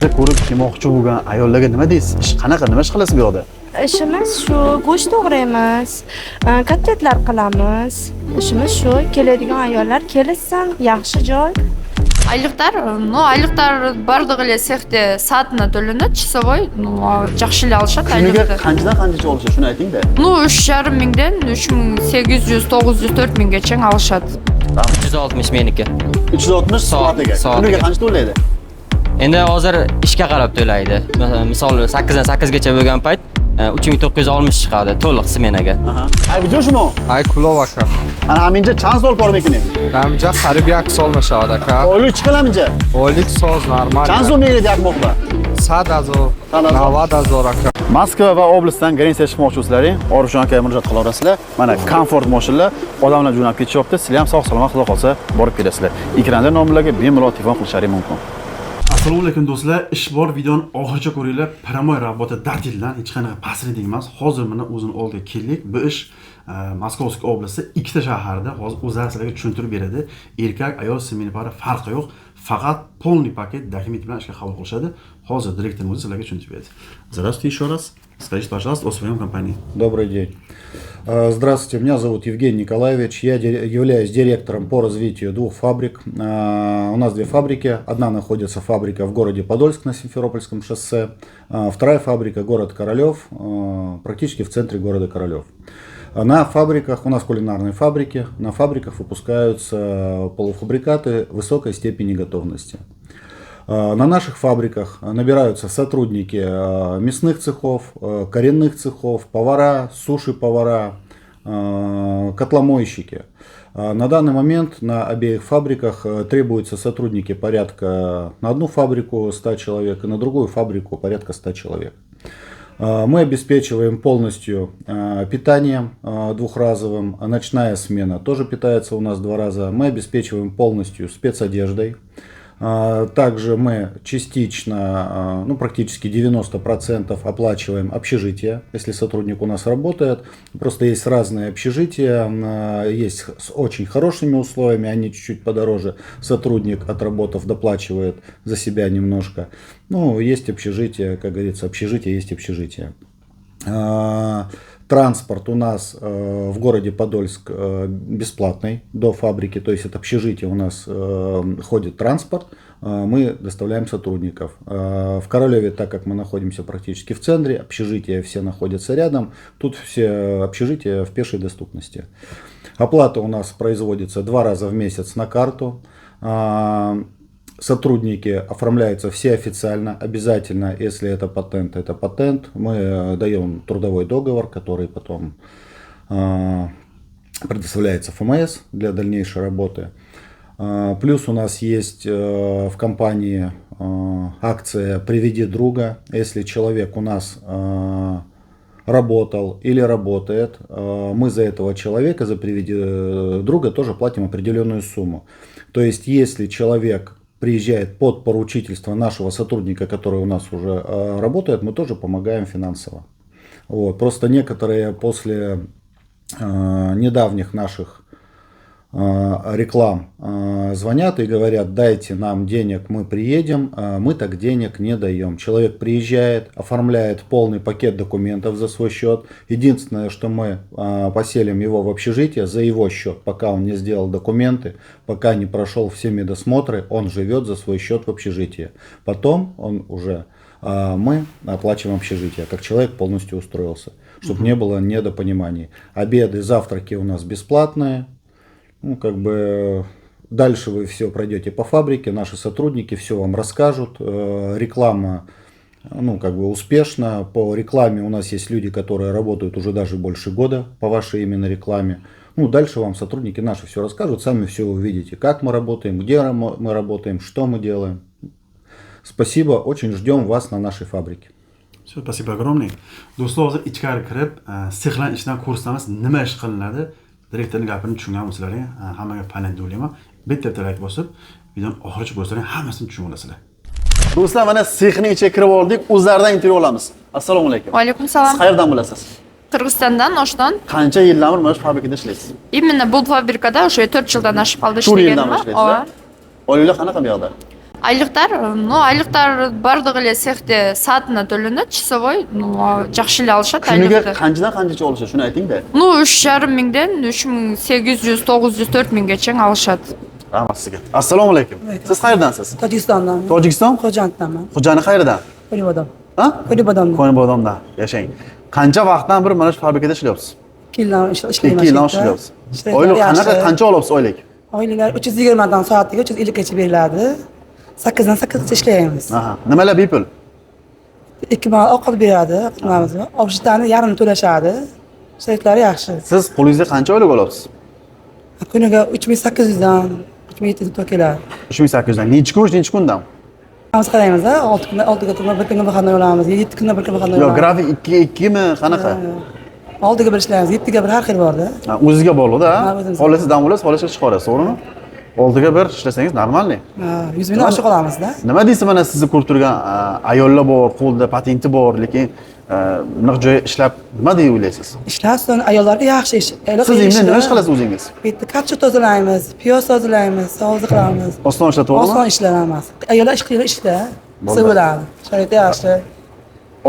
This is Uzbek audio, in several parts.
Ko'rib kelmoqchi bo'lgan ayollarga nima deysiz? Ish qanaqa, nima ish qilasiz bu yoqda? İşimiz şu, go'sht to'g'raymiz, kotletlar qilamiz. İşimiz şu, keladigan ayollar kelishsin, yaxshi joy. Aylıqlar bardığıyla sexte saatına to'lanadi, часовой, yaxshilik olishadi Kuniga ayliqda. qanchadan qanchacha olishadi? Shuni ayting-da. 3,5 mingdan 3,800, 900, 4 minggacha olishadi. 360 meniki. 360 soatiga. Kuniga qancha to'laydi? Endi hozir ishga qarab to'laydi. Misol 8 dan 8 gacha bo'lgan payt 3960 chiqadi to'liq smenaga. Aha. Ay, bujuşmo. Ay kulov aka. Ana amincha chans so'l bormikin? Namja qarib 1 so'l mashahada aka. Oylik chiqalamincha. Oylik so'z normal. Chans so'l nega deyapmoqda? 90,000 aka. Moskva va oblastdan Grensiya chiqmoqchi bo'lsalaring, Orifjon akaga murojaat qilaverasizlar. Mana komfort mashinalar odamlar jo'nab ketishyapti. Sizlar ham sog' salomat xudo qolsa borib kelasizlar. Ekranda nomerlarga bemalol telefon qilishlaring mumkin. Assalomu alaykum do'stlar. Ish bor videoni oxirigacha ko'ringlar. Prямой работа dartildan hech qanaqa pasrending emas. Hozir mana o'zini oldiga keldik. Bu ish Moskovskiy oblasti ikkita shaharda hozir o'zlari sizlarga tushuntirib beradi. Erkak, ayol semini pari farqi yo'q. Faqat полный paket dokument bilan ishga qabul qilishadi. Hozir direktorimiz sizlarga tushuntirib beradi. Здравствуйте еще раз. Скажите, пожалуйста, о своем компании. Добрый день. Здравствуйте, меня зовут Евгений Николаевич. Я являюсь директором по развитию 2 фабрик. У нас 2 фабрики. Одна находится фабрика в городе Подольск на Симферопольском шоссе. Вторая фабрика город Королев, практически в центре города Королев. На фабриках, у нас кулинарные фабрики, на фабриках выпускаются полуфабрикаты высокой степени готовности. На наших фабриках набираются сотрудники мясных цехов, коренных цехов, повара, суши-повара, котломойщики. На данный момент на обеих фабриках требуются сотрудники порядка на одну фабрику 100 человек и на другую фабрику порядка 100 человек. Мы обеспечиваем полностью питанием двухразовым, ночная смена тоже питается у нас 2 раза. Мы обеспечиваем полностью спецодеждой. Также мы частично, практически 90% оплачиваем общежитие, если сотрудник у нас работает. Просто есть разные общежития, есть с очень хорошими условиями, они чуть-чуть подороже. Сотрудник, отработав, доплачивает за себя немножко. Есть общежитие, как говорится, общежитие есть общежитие. Транспорт у нас в городе Подольск бесплатный до фабрики, то есть от общежития у нас ходит транспорт, мы доставляем сотрудников. В Королеве, так как мы находимся практически в центре, общежития все находятся рядом, тут все общежития в пешей доступности. Оплата у нас производится 2 раза в месяц на карту. Сотрудники оформляются все официально, обязательно, если это патент. Мы даем трудовой договор, который потом предоставляется ФМС для дальнейшей работы. Плюс у нас есть в компании акция «Приведи друга». Если человек у нас работал или работает, мы за этого человека, за «Приведи друга» тоже платим определенную сумму. То есть, если человек приезжает под поручительство нашего сотрудника, который у нас уже работает, мы тоже помогаем финансово. Просто некоторые после недавних наших реклам звонят и говорят: дайте нам денег, мы приедем. Мы так денег не даем. Человек приезжает, оформляет полный пакет документов за свой счет. Единственное, что мы поселим его в общежитие за его счет, пока он не сделал документы, пока не прошел все медосмотры, он живет за свой счет в общежитии. Потом мы оплачиваем общежитие, как человек полностью устроился, чтобы не было недопониманий. Обеды, завтраки у нас бесплатные. Дальше вы все пройдете по фабрике, наши сотрудники все вам расскажут. Реклама, успешна. По рекламе у нас есть люди, которые работают уже даже больше года по вашей именно рекламе. Дальше вам сотрудники наши все расскажут, сами все увидите, как мы работаем, где мы работаем, что мы делаем. Спасибо, очень ждем вас на нашей фабрике. Все, спасибо огромное. Do'stlar, hozir ichkari kirib, sexlan ichidan ko'rsatamiz, nima ish qilinadi. Direktorning gapini tushungan bo'lsalaring, hammaga pand o'ylayman. Bitta like bosib, videoni oxirigacha ko'rsalaring, hammasini tushunib olasizlar. Do'stlar, mana sexning ichiga kirib oldik, o'zlaridan intervyu olamiz. Assalomu alaykum. Va alaykum salom. Siz qayerdan bo'lasiz? Qirg'izistondan, Oshdan. Qancha yildan beri mana shu fabrikada ishlaysiz? Именно bu fabrikada o'sha 4 yildan oshib qoldi 4 yildan ishlaganman. ishlaysizlar. Oyliklar qanaqa bu yoqda? Айлықтар, айлықтар бардығы эле цехте саатына төлөнөт, часовой, жакшы эле алышат Kuniga айлыкты. qanchadan qanchacha olishadi? Shuni ayting-da. 3,5 mingden 3,800, 900, 4 alışat. Rahmat sizga. Assalomu alaykum. Siz qayerdansiz? Tojikistondan. Tojikiston? Xo'janddanman. Xo'jani qayerdan? Qo'libodom. Ha? Qo'libodomdan. Qo'ynibodomdan yashang. Qancha vaqtdan beri mana shu fabrikada ishlayapsiz? 2 yildan ishlayman. 2 yildan ishlayapsiz. Oylik qanaqa, qancha olyapsiz oylik? Oyliklar 320 dan soatiga 350 gacha beriladi. 8 dan 8 ishlaymiz. Aha. Nimalar bepul? 2 mal ovqat beradi, qilamiz. Ovqatlarni yarim to'lashadi. Shaytlari yaxshi. Siz qo'lingizga qancha oylik olyapsiz? Kuniga 3800 dan 3700 ga keladi. 3800 dan. Necha kun, necha kundan? Biz qaraymiz, 6 kun, 6 kun bir kunga bir xonada olamiz, 7 kunda bir kunga bir xonada Yo, olamiz. grafik 2 mi? Qanaqa? 6 ga bir ishlaymiz, 7 ga bir har xil bor-da. Ha, o'ziga bog'liq-da. Ha, o'zimiz. Xohlasiz dam olasiz, xohlasiz chiqarasiz, to'g'rimi? 6 ga 1 ishlasangiz normalniy. 100 ming oshiq olamizda. Nima deysiz, mana sizni ko'rib turgan ayollar bor, qo'lda patenti bor, lekin naq joy ishlab nima deb o'ylaysiz? Ishlarsin, ayollarga yaxshi ish. Siz endi nima ish qilasiz o'zingiz? Bitta kapcha tozalaymiz, piyoz tozalaymiz, sovuq qilamiz. Oson ishlar, to'g'rimi? Oson ishlar emas. Ayollar ish qilgan ishda. Seviladi. Sharoiti yaxshi.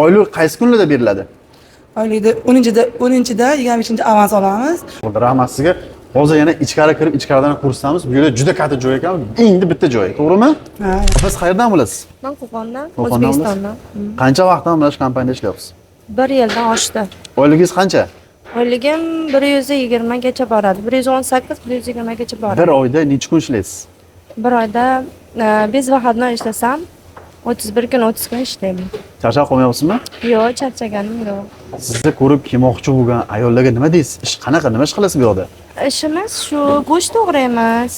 Oylik qaysi kunlarda beriladi? Oylikda 10-da 23-da avans olamiz. Bo'ldi, rahmat sizga. Hozir yana ichkari kirib, ichkaridan ko'rsatamiz. Bu yerda juda katta joy ekan, endi bitta joy, to'g'rimi? Ha. Siz qayerdan bo'lasiz? Men Qo'qondan, Qo'qondan O'zbekistondan. Qancha vaqtdan mana shu kompaniyada ishlayapsiz? 1 yildan oshdi. Oyligingiz qancha? Oyligim 120 gacha boradi. 118, 120 gacha boradi. Bir oyda necha kun ishlaysiz? Bir oyda 5 vaqtdan ishlasam 31 kun 30 kun ishlayman. Charchab qolmayapsizmi? Yo'q, charchaganim yo'q. Sizni ko'rib kelmoqchi bo'lgan ayollarga nima deysiz? Ish qanaqa, nima ish qilasiz bu yoqda? Ishimiz shu, go'sht to'g'raymiz,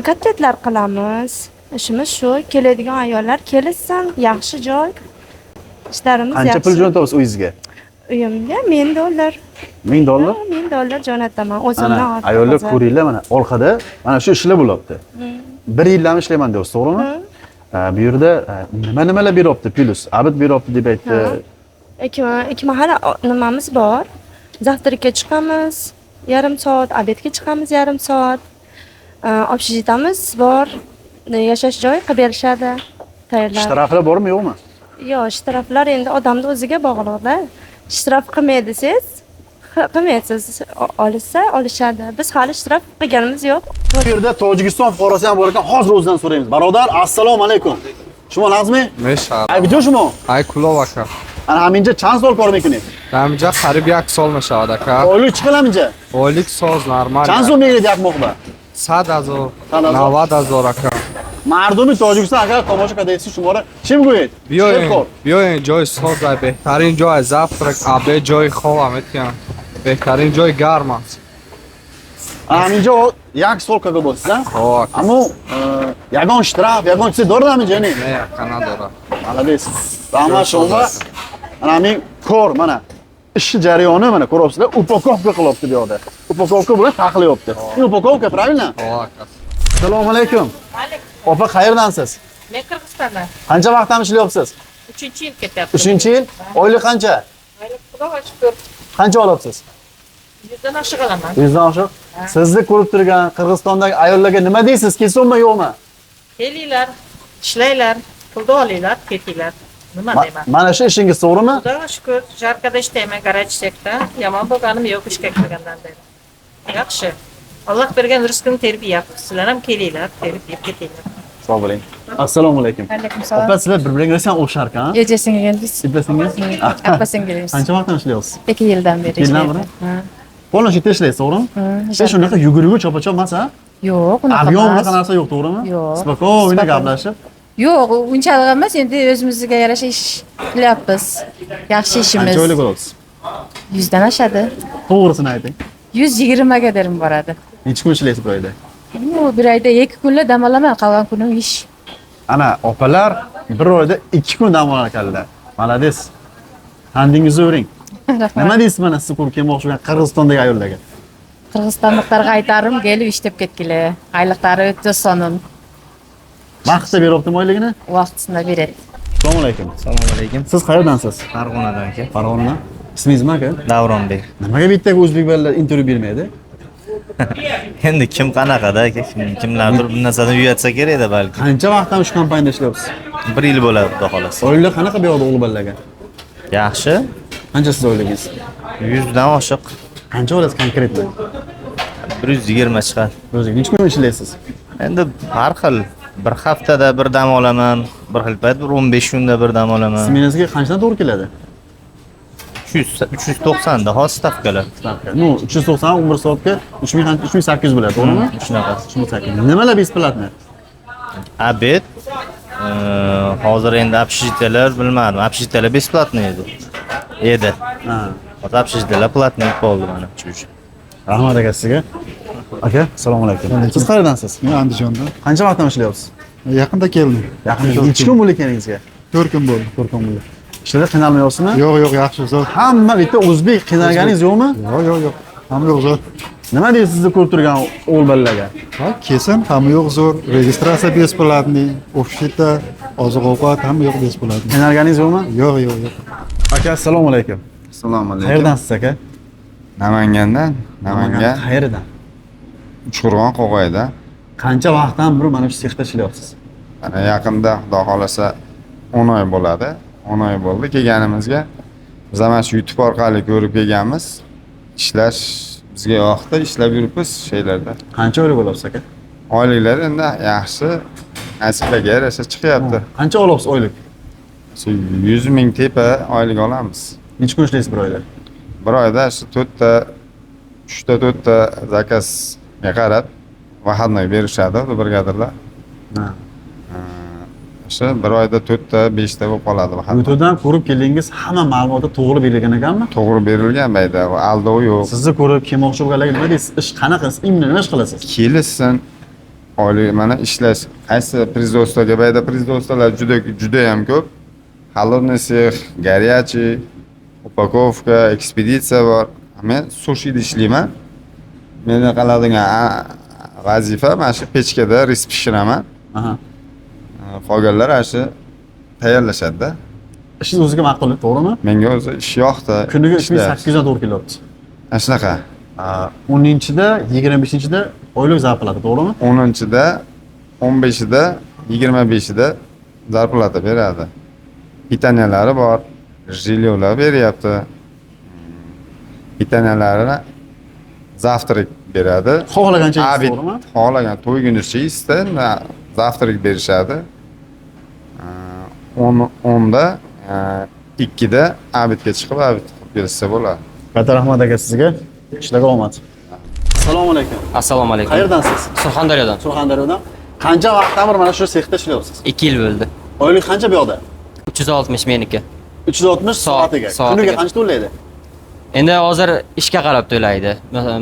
kotletlar qilamiz. Ishimiz shu, keladigan ayollar kelishsin, yaxshi joy. Ishlarimiz yaxshi. Qancha pul jo'natasiz uyingizga? Uyimga $1000. $1000? $1000 jo'nataman o'zimdan. Mana ayollar ko'ringlar, mana orqada mana shu ishlar bo'lyapti. 1 yildan ishlayman deysiz, to'g'rimi? Bu yerda nimalar beryapti? Plus, abid beryapti deb aytdi. Ikki mahal nimamiz bor. Zavtrikka chiqamiz, yarim soat, obedga chiqamiz yarim soat. Общежитamiz bor. Yashash joyi qilib berishadi. Tayyorlab. Shtaraflar bormi, yo'qmi? Yo'q, shtaraflar endi odamning o'ziga bog'liq-da. Shtaraf qilmaysiz, qilmaysiz. Olsa, olishadi. Biz hali shtaraf qilganimiz yo'q. Bu yerda Tojikiston fuqarosi ham bor ekan. Hozir o'zidan so'raymiz. Barodar, assalomu alaykum. Shuma lazmi? Meshar. Ay, где шумо? Ay kulov aka. Ana haminja chand sol kor mekinib. Namja qarib 2 sol mashad aka. Oylik chiqilaminja. Oylik so'z normal. Chand so'm beradi yapmoqda. 100,000, 100,000. 90,000 aka. Mardumi Tojikiston agar tomosha qilasiz shumora chim qo'yadi. بیاین جای ساز و بهترین جای زفترک آبه جای خواب میتونم بهترین جای گرم است Haminja yak solkaga bo'lsa, خواه ammo yagon shtraf, yagon chisi dori haminja ne? نه کنه داره Malades. Ramashova. Ana men kor mana ish jarayoni mana ko'ryapsizlar, upakovka qilyapti bu yoqda. Upakovka bilan taqilyapti. Upakovka, правильно? خواه Assalomu alaykum. Opa, qayerdansiz? Men Qirg'izistondan Qancha vaqtdan ishlayapsiz? 3-yil ketyapti. 3-yil? Oylik qancha? Oylik Xudoga shukr. Qancha olyapsiz? 100dan oshiq olaman. 100dan oshiq. Sizni ko'rib turgan Qirg'izistondagi ayollarga nima deysiz? Kelsinmi, yo'qmi? Kelinglar, ishlaylar, pulni olinglar, ketinglar. Nima deyman? Mana shu ishingiz to'g'rimi? Xudoga shukr, jarkada ishlayman, garaj sekda. Yomon bo'lganim yo'q ishga kirgandan beri. Yaxshi. Alloh bergan rizqini terib yeyapsiz. Sizlar ham kelinglar, terib yeb ketinglar. Sog' bo'ling. Assalomu alaykum. Alaykum salom. Opa, sizlar bir-biringizga ham o'xshar ekan. Yejasinga keldik. Siplasingiz? Appasingiz. Qancha vaqtdan ishlayapsiz? 2 yildan beri. Yildan beri? Polniya yerda ishlaysiz, to'g'rimi? Hech shunaqa yugurigi chop-chop emas, ha? Yo'q, unaqa Avion emas. bunaqa narsa yo'q, to'g'rimi? Yo'q. Spokojniy gaplashib. Yo'q, unchalik emas. Endi o'zimizga yarasha ish qilyapmiz. Yaxshi ishimiz. Qancha oylik olasiz? 100 dan oshadi. To'g'risini ayting. 120 ga derim boradi. Necha kun ishlaysiz bu oyda? Bu bir oyda 2 kunlar dam olaman, qolgan kunim ish. Ana opalar bir oyda 2 kun dam olar ekanlar. Malades. Handingizni o'ring. Nima deysiz mana siz ko'rib kelmoqchi bo'lgan Qirg'izistondagi ayollarga? Qirg'izistonliklarga aytarim, kelib ishlab ketgili. Oyliqlari o'ta so'nim, Vaqtda beryaptimi oyligini? vaqtida beradi. Assalomu alaykum. Assalomu alaykum. Siz qayerdansiz? Farg'onadan aka. Farg'onadan. Ismingiz nima aka? Davronbek. Nimaga bittaga o'zbek bolalar intervyu bermaydi? Endi kim qanaqada, kimlardir bu narsadan uyatsa kerak-da balki. Qancha vaqtdan shu kompaniyada ishlayapsiz? 1 yil bo'ladi, xudo xolasa. Oylik qanaqa bu yoqda o'g'il bolalarga? Yaxshi. Qancha siz oyligingiz? 100 dan oshiq. Qancha olasiz konkretni? 120 chiqadi. O'zingiz necha kun ishlaysiz? Endi har xil. Bir haftada bir dam olaman, bir xil payt bir 15 kunda bir dam olaman. Smenasiga qanchadan to'g'ri keladi? 390 da hozir stavkalar. Ну, 390 11 soatga 3800 bo'ladi, to'g'rimi? Shunaqa. 3800. Nimalar besplatni? Обед, hozir endi общежитиялар bilmadim. Общежитиялар бесплатный edi. Ha. Hozir общежитиялар платный bo'ldi mana shu. Rahmat aka sizga. Aka, assalomu alaykum. Siz qayerdansiz? Men Andijondan. Qancha vaqtdan ishlayapsiz? Yaqinda keldim. Yaqinda. Necha kun bo'ldi ekaningizga? 4 kun bo'ldi. 4 kun bo'ldi. Ishlarda qiynalmayapsizmi? Yo'q, yo'q, yaxshi zot. Hamma bitta o'zbek qiynalganingiz yo'qmi? Yo'q, yo'q, yo'q. Hamma yo'q zot. Nima deysiz sizni ko'rib turgan o'g'il bolalarga? Ha, kesin hamma yo'q zo'r. Registratsiya бесплатный, общежитие, oziq-ovqat hamma yo'q бесплатный. Qiynalganingiz yo'qmi? Yo'q, yo'q, yo'q. Aka, assalomu alaykum. Assalomu alaykum. Qayerdansiz aka? Namangandan. Namangan. Qayerdan? Uchqo'rg'on Qo'qayda. Qancha vaqtdan beri mana shu sexda ishlayapsiz? Mana yaqinda xudo xolasa 10 oy bo'ladi. 10 oy bo'ldi kelganimizga. Biz ham shu YouTube orqali ko'rib kelganmiz. Ishlash bizga yoqdi, ishlab yuribmiz sheylarda. Qancha oylik olyapsiz aka? Oyliklar endi yaxshi nasiblarga yarasha chiqyapti. Qancha olyapsiz oylik? 100 ming tepa oylik olamiz. Necha kun ishlaysiz bir oyda? Bir oyda shu 4 ta 3 ta 4 ta zakazga qarab vahodnoy berishadi brigadirlar. Ha. Shu bir oyda 4 ta 5 ta bo'lib qoladi vahodnoy. YouTube'dan ko'rib keldingiz, hamma ma'lumotlar to'g'ri berilgan ekanmi? To'g'ri berilgan bayda, aldov yo'q. Sizni ko'rib kelmoqchi bo'lganlarga nima deysiz? Ish qanaqa? Nima ish qilasiz? Kelishsin, oylik mana ishlash. Qaysi производствоga bayda производствоlar juda ham ko'p. Холодный sex, горячий, упаковка, ekspeditsiya bor. Men sushida ishlayman. Meni qiladigan vazifa mana shu pechkada ris pishiraman. Aha. Qolganlar shu tayyorlashadi-da. Ishingiz o'ziga ma'qul, to'g'rimi? Menga o'zi ish yoqdi. Kuniga 3800 dan to'g'ri kelyapti. Ana shunaqa. 10-da, 25-da oylik zarplata, to'g'rimi? 10-da, 15-da, 25-da zarplata beradi. Pitaniyalari bor, jilyolar beryapti. Pitaniyalarini zavtrak beradi. Xohlagancha yeysiz, to'g'rimi? Xohlagan to'ygunicha yeysiz, zavtrak berishadi. 10da, 2da abidga chiqib abid qilib kelsa bo'ladi. Katta rahmat aka sizga. Ishlarga omad. Assalomu alaykum. Assalomu alaykum. Qayerdansiz? Surxondaryodan. Surxondaryodan. Qancha vaqtdan beri mana shu sexda ishlayapsiz? 2 yil bo'ldi. Oylik qancha bu yoqda? 360 meniki. 360 soatiga. Kuniga qancha to'laydi? Endi hozir ishga qarab to'laydi.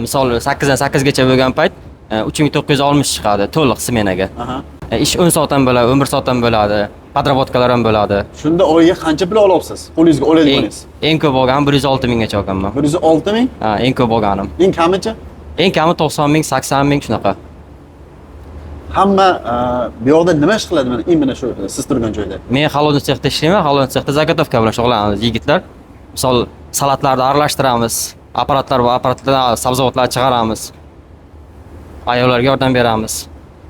Misol 8 dan 8 gacha bo'lgan payt 3960 chiqadi to'liq smenaga. Aha. Ish 10 soatdan bo'ladi, 11 soatdan bo'ladi. Podrobotkalar ham bo'ladi. Shunda oyiga qancha pul olyapsiz? Qo'lingizga oladiganingiz? Eng ko'p olganim 106 minggacha olganman. 106 ming? Ha, eng ko'p olganim. Eng kamichi? Eng kami 90 ming, 80 ming shunaqa. Hamma bu yoqda nima ish qiladi mana shu siz turgan joyda? Men Xalon sexda ishlayman. Xalon sexda zagotovka bilan shug'ullanamiz yigitlar. Misol salatlarni aralashtiramiz. Apparatlar bor, apparatlardan sabzavotlar chiqaramiz. Ayollarga yordam beramiz.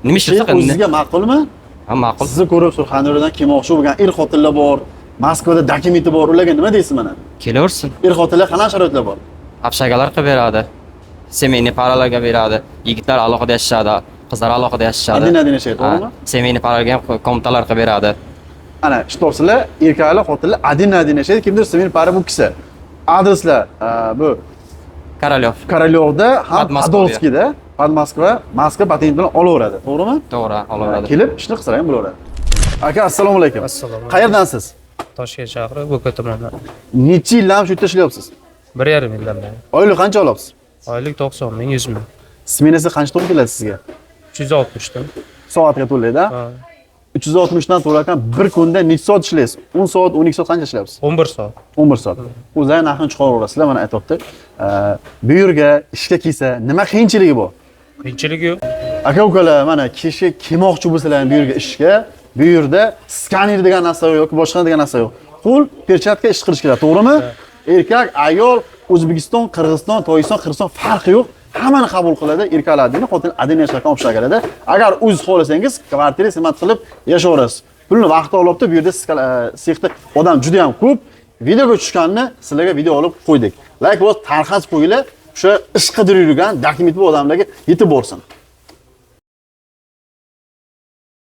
Nima ish qilasiz? O'zingizga ma'qulmi? Ha, ma'qul. Sizni ko'rib Surxondaryodan kelmoqchi bo'lgan xotinlar bor, Moskvada dokumenti bor. Ularga nima deysiz mana? Kelaversin. Xotinlar qanaqa sharoitlar bor? Общagalar qilib beradi. Semeyni paralarga beradi. Yigitlar alohida yashashadi, qizlar alohida yashashadi. Adin yashaydi, to'g'rimi? Semeyni paralarga ham komtalar qilib beradi. Ana, ishto'rsizlar, erkaklar, xotinlar adin yashaydi. Kimdir semeyni para bu kisa. Adreslar bu Korolyovda ham Podolskida, Moskva patent bilan olaveradi, to'g'rimi? To'g'ri, olaveradi. Kelib ishni qilsa ham bo'laveradi. Aka, assalomu alaykum. Assalomu. Qayerdansiz? Toshkent shahri, Bo'ka tumanidan. Necha yildan shu yerda ishlayapsiz? 1,5 yildan beri. Oylik qancha olyapsiz? Oylik 90 ming, 100 ming. Smenasi qancha to'g'ri keladi sizga? 360 dan. Soatga to'laydi-a? 360 dan to'larkan bir kunda necha soat ishlaysiz? 10 soat, 12 soat qancha ishlayapsiz? 11 soat. 11 soat. O'zlari narxini chiqaraverasizlar, mana aytibdi. Bu yerga ishga kelsa nima qiyinchiligi bor? Qiyinchiligi yo'q. Aka-ukalar, mana kishi kelmoqchi bo'lsalar bu yerga ishga, bu yerda skaner degan narsa yo'q, boshqa degan narsa yo'q. Qo'l, perchatka ish qilish kerak, to'g'rimi? Erkak, ayol, O'zbekiston, Qirg'iziston, Tojikiston, Qirg'iziston farqi yo'q. hammani qabul qiladi, erkaladini, xotin adin yashashga olib chiqaradi. Agar o'z xohlasangiz, kvartira xizmat qilib yashayverasiz. Pulni vaqti olibdi, bu yerda sexda odam juda ham ko'p. Videoga tushganini sizlarga video olib qo'ydik. Like bosib, tarqatib qo'yinglar. O'sha ish qidirib yurgan, dokument bu odamlarga yetib borsin.